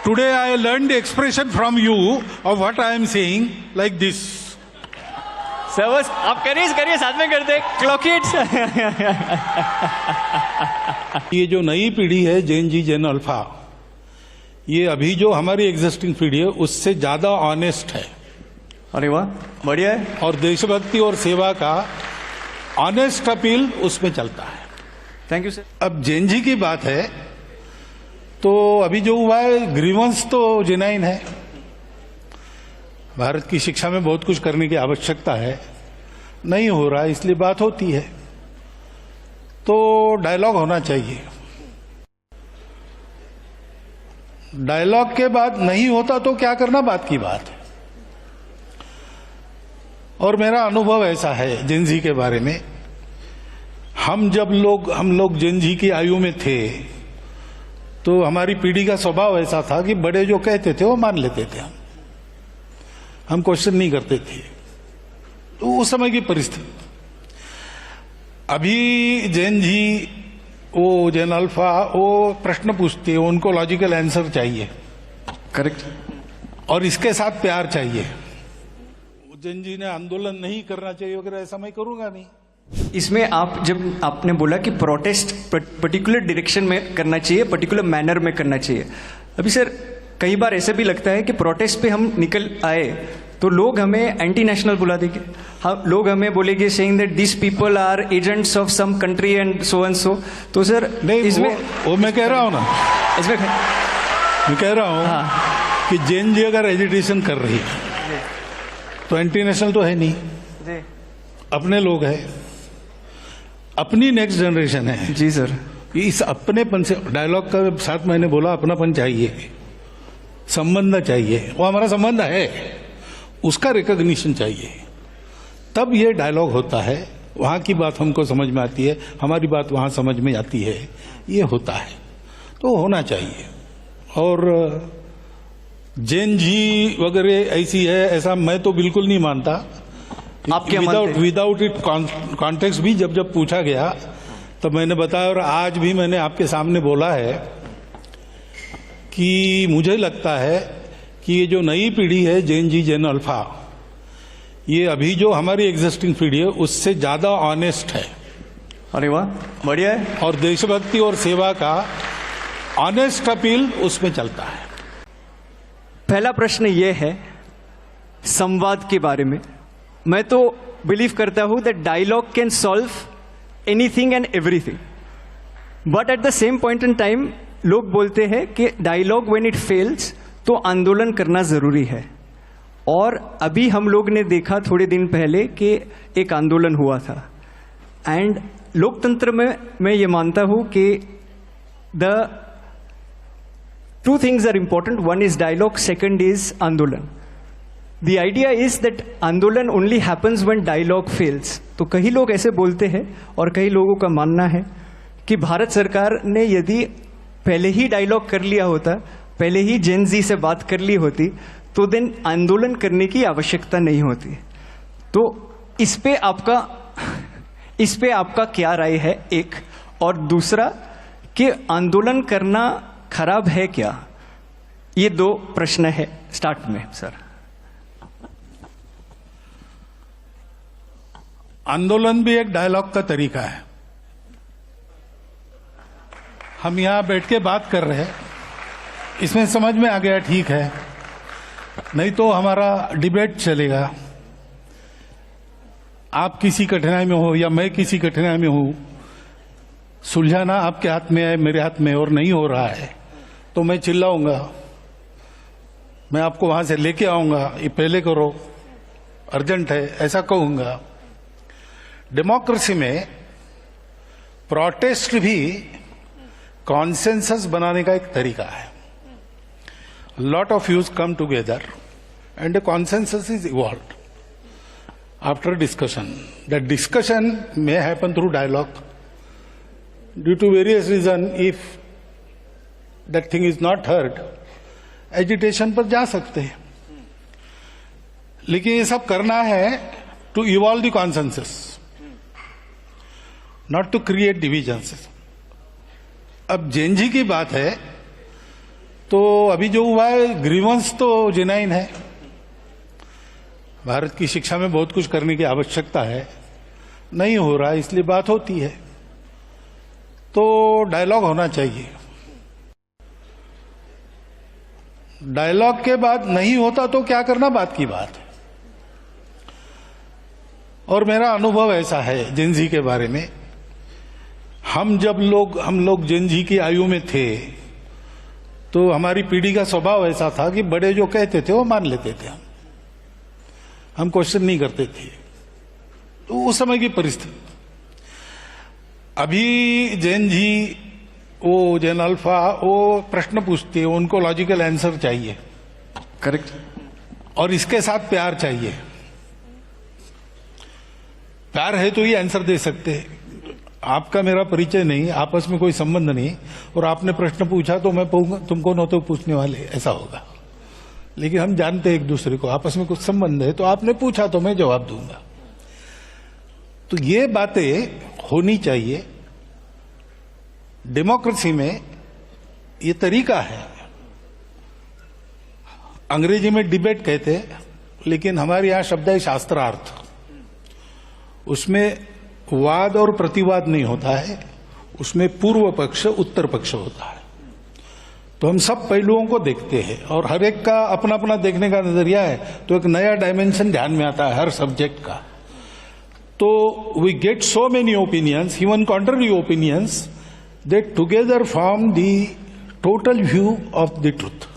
Today I learned the expression from you of what I am saying like this. Sir बस आप करिए साथ में करते क्लॉक इट्स। ये जो नई पीढ़ी है जेन जी जेन अल्फा, ये अभी जो हमारी एग्जिस्टिंग पीढ़ी है उससे ज्यादा ऑनेस्ट है। अरे वाह, बढ़िया है। और देशभक्ति और सेवा का ऑनेस्ट अपील उसमें चलता है। Thank you sir. अब जेन जी की बात है तो अभी जो हुआ है ग्रीवेंस तो जेन्युइन है। भारत की शिक्षा में बहुत कुछ करने की आवश्यकता है, नहीं हो रहा है इसलिए बात होती है, तो डायलॉग होना चाहिए। डायलॉग के बाद नहीं होता तो क्या करना, बात की बात है। और मेरा अनुभव ऐसा है जेन जी के बारे में, हम लोग जेन जी की आयु में थे तो हमारी पीढ़ी का स्वभाव ऐसा था कि बड़े जो कहते थे वो मान लेते थे, हम क्वेश्चन नहीं करते थे। तो उस समय की परिस्थिति। अभी जेन जी, वो जेन अल्फा, वो प्रश्न पूछते हैं, उनको लॉजिकल आंसर चाहिए, करेक्ट, और इसके साथ प्यार चाहिए। जेन जी ने आंदोलन नहीं करना चाहिए वगैरह, ऐसा मैं करूंगा नहीं। इसमें जब आपने बोला कि प्रोटेस्ट पर्टिकुलर डायरेक्शन में करना चाहिए, पर्टिकुलर मैनर में करना चाहिए, अभी सर कई बार ऐसे भी लगता है कि प्रोटेस्ट पे हम निकल आए तो लोग हमें एंटी नेशनल बुला देंगे। हाँ, लोग हमें बोलेंगे saying that this people are agents of some country and so and so. तो सर नहीं, इसमें वो मैं कह रहा हूं ना, इसमें मैं कह रहा हूं हाँ, कि जेन जी अगर एजिटेशन कर रही है तो एंटी नेशनल तो है नहीं, अपने लोग हैं, अपनी नेक्स्ट जनरेशन है। जी सर, इस अपनेपन से, डायलॉग का साथ मैंने बोला अपनापन चाहिए, संबंध चाहिए, वो हमारा संबंध है, उसका रिकॉग्निशन चाहिए, तब ये डायलॉग होता है। वहां की बात हमको समझ में आती है, हमारी बात वहां समझ में आती है, ये होता है, तो होना चाहिए। और जेन जी वगैरह ऐसी है ऐसा मैं तो बिल्कुल नहीं मानता। आपके विदाउट इट कॉन्टेक्स्ट भी जब पूछा गया तो मैंने बताया, और आज भी मैंने आपके सामने बोला है कि मुझे लगता है कि ये जो नई पीढ़ी है जेन जी जेन अल्फा, ये अभी जो हमारी एग्जिस्टिंग पीढ़ी है उससे ज्यादा ऑनेस्ट है। अरे वाह, बढ़िया है। और देशभक्ति और सेवा का ऑनेस्ट अपील उसमें चलता है। पहला प्रश्न ये है संवाद के बारे में। मैं तो बिलीव करता हूं that dialogue can solve anything and everything, but at the same point in time लोग बोलते हैं कि डायलॉग व्हेन इट फेल्स तो आंदोलन करना जरूरी है। और अभी हम लोग ने देखा थोड़े दिन पहले कि एक आंदोलन हुआ था। एंड लोकतंत्र में मैं ये मानता हूं कि the two things are important. One is dialogue, second is Andolan. The idea is that Andolan only happens when dialogue fails. तो कई लोग ऐसे बोलते हैं और कई लोगों का मानना है कि भारत सरकार ने यदि पहले ही डायलॉग कर लिया होता, पहले ही जेन जी से बात कर ली होती, तो देन आंदोलन करने की आवश्यकता नहीं होती। तो इस पे आपका क्या राय है, एक। और दूसरा कि आंदोलन करना खराब है क्या? ये दो प्रश्न है स्टार्ट में सर। आंदोलन भी एक डायलॉग का तरीका है। हम यहां बैठ के बात कर रहे हैं, इसमें समझ में आ गया, ठीक है, नहीं तो हमारा डिबेट चलेगा। आप किसी कठिनाई में हो या मैं किसी कठिनाई में हूं, सुलझाना आपके हाथ में है, मेरे हाथ में, और नहीं हो रहा है तो मैं चिल्लाऊंगा, मैं आपको वहां से लेके आऊंगा, ये पहले करो, अर्जेंट है, ऐसा कहूंगा। डेमोक्रेसी में प्रोटेस्ट भी कॉन्सेंसस बनाने का एक तरीका है। Lot of views come together and a consensus is evolved after discussion. That discussion may happen through dialogue. Due to various reasons, if that thing is not heard, agitation पर जा सकते हैं। लेकिन ये सब करना है to evolve the consensus, not to create divisions। अब जेन जी की बात है तो अभी जो हुआ है ग्रीवेंस तो जेन्युइन है। भारत की शिक्षा में बहुत कुछ करने की आवश्यकता है, नहीं हो रहा इसलिए बात होती है। तो डायलॉग होना चाहिए। डायलॉग के बाद नहीं होता तो क्या करना बात की बात है। और मेरा अनुभव ऐसा है जेनजी के बारे में, हम लोग जेनजी की आयु में थे तो हमारी पीढ़ी का स्वभाव ऐसा था कि बड़े जो कहते थे वो मान लेते थे, हम क्वेश्चन नहीं करते थे। तो उस समय की परिस्थिति। अभी जेनजी, वो जेन अल्फा, वो प्रश्न पूछते हैं, उनको लॉजिकल आंसर चाहिए। करेक्ट। और इसके साथ प्यार चाहिए। प्यार है तो ये आंसर दे सकते हैं। आपका मेरा परिचय नहीं, आपस में कोई संबंध नहीं, और आपने प्रश्न पूछा तो मैं पूछूंगा, तुम कौन होते हो पूछने वाले, ऐसा होगा। लेकिन हम जानते हैं एक दूसरे को, आपस में कुछ संबंध है, तो आपने पूछा तो मैं जवाब दूंगा। तो ये बातें होनी चाहिए। डेमोक्रेसी में ये तरीका है। अंग्रेजी में डिबेट कहते हैं, लेकिन हमारे यहां शब्द है शास्त्रार्थ। उसमें वाद और प्रतिवाद नहीं होता है, उसमें पूर्व पक्ष उत्तर पक्ष होता है। तो हम सब पहलुओं को देखते हैं और हर एक का अपना अपना देखने का नजरिया है, तो एक नया डायमेंशन ध्यान में आता है हर सब्जेक्ट का। तो we get so many opinions, even contrary opinions, that together form the total view of the truth.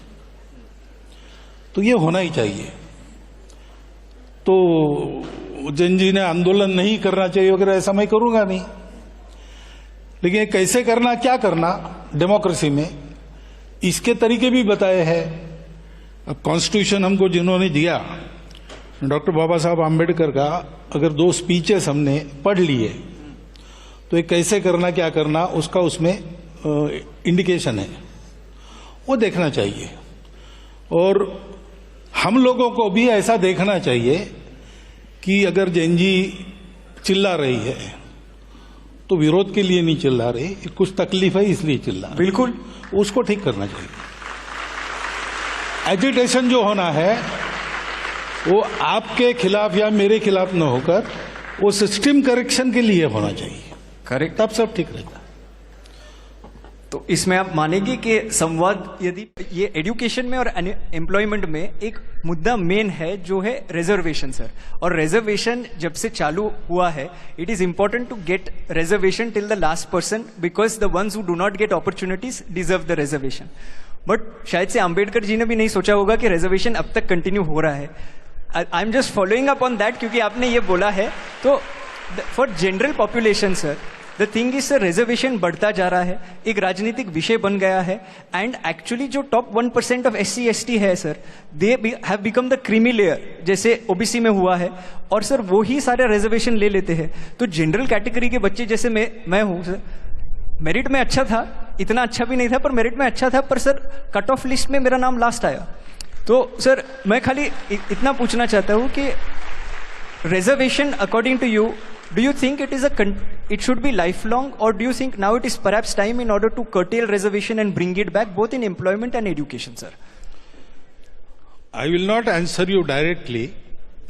तो ये होना ही चाहिए। तो जेनजी ने आंदोलन नहीं करना चाहिए वगैरह, ऐसा मैं करूंगा नहीं। लेकिन कैसे करना, क्या करना डेमोक्रेसी में, इसके तरीके भी बताए हैं। अब कॉन्स्टिट्यूशन हमको जिन्होंने दिया, डॉक्टर बाबा साहब आम्बेडकर का, अगर 2 स्पीचेस हमने पढ़ लिए तो ये कैसे करना क्या करना उसका उसमें इंडिकेशन है, वो देखना चाहिए। और हम लोगों को भी ऐसा देखना चाहिए कि अगर जेनजी चिल्ला रही है तो विरोध के लिए नहीं चिल्ला रही, कुछ तकलीफ है इसलिए चिल्ला रही। बिल्कुल, उसको ठीक करना चाहिए। एजिटेशन जो होना है वो आपके खिलाफ या मेरे खिलाफ न होकर वो सिस्टम करेक्शन के लिए होना चाहिए। करेक्ट। तब सब ठीक रहता है। तो इसमें आप मानेंगे कि संवाद, यदि ये एजुकेशन में और एम्प्लॉयमेंट में एक मुद्दा मेन है जो है रिजर्वेशन सर, और रिजर्वेशन जब से चालू हुआ है, it is important to get reservation till the last person, because the ones who do not get opportunities deserve the reservation. But शायद से अंबेडकर जी ने भी नहीं सोचा होगा कि रिजर्वेशन अब तक कंटिन्यू हो रहा है। I am just following up on that, क्योंकि आपने ये बोला है। तो for general population sir, the thing is sir, reservation बढ़ता जा रहा है, एक राजनीतिक विषय बन गया है, एंड एक्चुअली जो टॉप 1% ऑफ SC ST है sir, they have become the creamy layer, जैसे OBC में हुआ है, और सर वो ही सारे रिजर्वेशन ले लेते हैं। तो जनरल कैटेगरी के बच्चे जैसे मैं हूं सर, मेरिट में अच्छा था, इतना अच्छा भी नहीं था पर मेरिट में अच्छा था, पर सर कट ऑफ लिस्ट में मेरा नाम लास्ट आया। तो सर मैं खाली इतना पूछना चाहता हूं कि reservation according to you, do you think it should be lifelong, or do you think now it is perhaps time in order to curtail reservation and bring it back both in employment and education, sir? I will not answer you directly.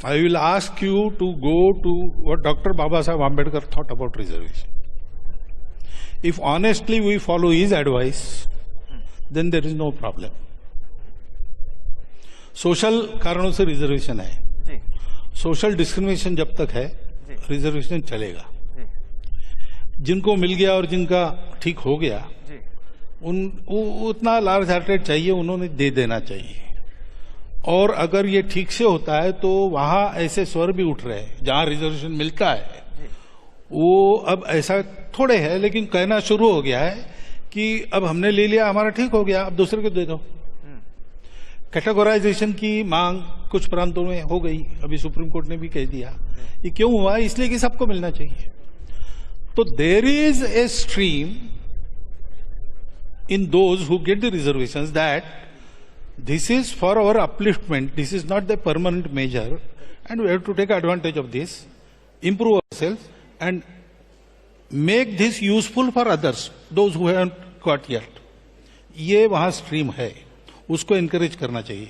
I will ask you to go to what Dr. Baba Saheb Ambedkar thought about reservation. If honestly we follow his advice, then there is no problem. Social कारणों से reservation है, social discrimination जब तक है reservation चलेगा। जिनको मिल गया और जिनका ठीक हो गया, उतना लार्ज हार्टेड चाहिए, उन्होंने दे देना चाहिए। और अगर ये ठीक से होता है तो वहां ऐसे स्वर भी उठ रहे हैं जहां रिजर्वेशन मिलता है, वो अब ऐसा थोड़े है, लेकिन कहना शुरू हो गया है कि अब हमने ले लिया, हमारा ठीक हो गया, अब दूसरे को दे दो। कैटेगराइजेशन की मांग कुछ प्रांतों में हो गई, अभी सुप्रीम कोर्ट ने भी कह दिया। ये क्यों हुआ? इसलिए कि सबको मिलना चाहिए। तो there is a stream in those who get the reservations that this is for our upliftment, this is not the permanent measure, and we have to take advantage of this, improve ourselves and make this useful for others, those who haven't got yet. ये वहां stream है। उसको encourage करना चाहिए।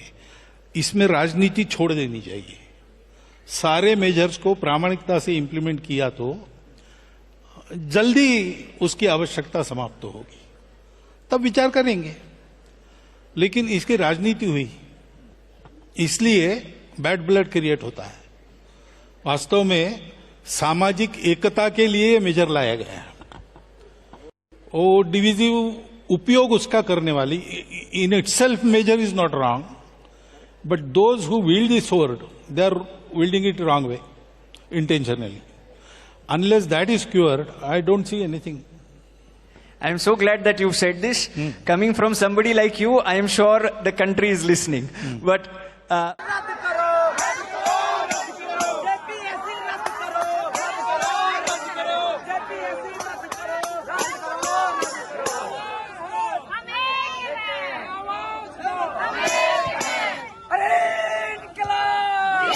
इसमें राजनीति छोड़ देनी चाहिए। सारे मेजर्स को प्रामाणिकता से इंप्लीमेंट किया तो जल्दी उसकी आवश्यकता समाप्त होगी, तब विचार करेंगे। लेकिन इसकी राजनीति हुई, इसलिए बैड ब्लड क्रिएट होता है। वास्तव में सामाजिक एकता के लिए मेजर लाया गया है। वो डिविजिव उपयोग उसका करने वाली, in itself measure is not wrong, but those who wield the sword, they are wielding it wrong way, intentionally. Unless that is cured, I don't see anything. I am so glad that you've said this. Coming from somebody like you, I am sure the country is listening. But रद्द करो JPSC रद्द करो रद्द करो JPSC रद्द करो अरे इनकलाब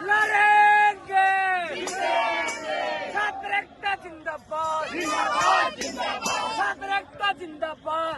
लड़ेंगे छात्र एकता जिंदाबाद छात्र एकता जिंदाबाद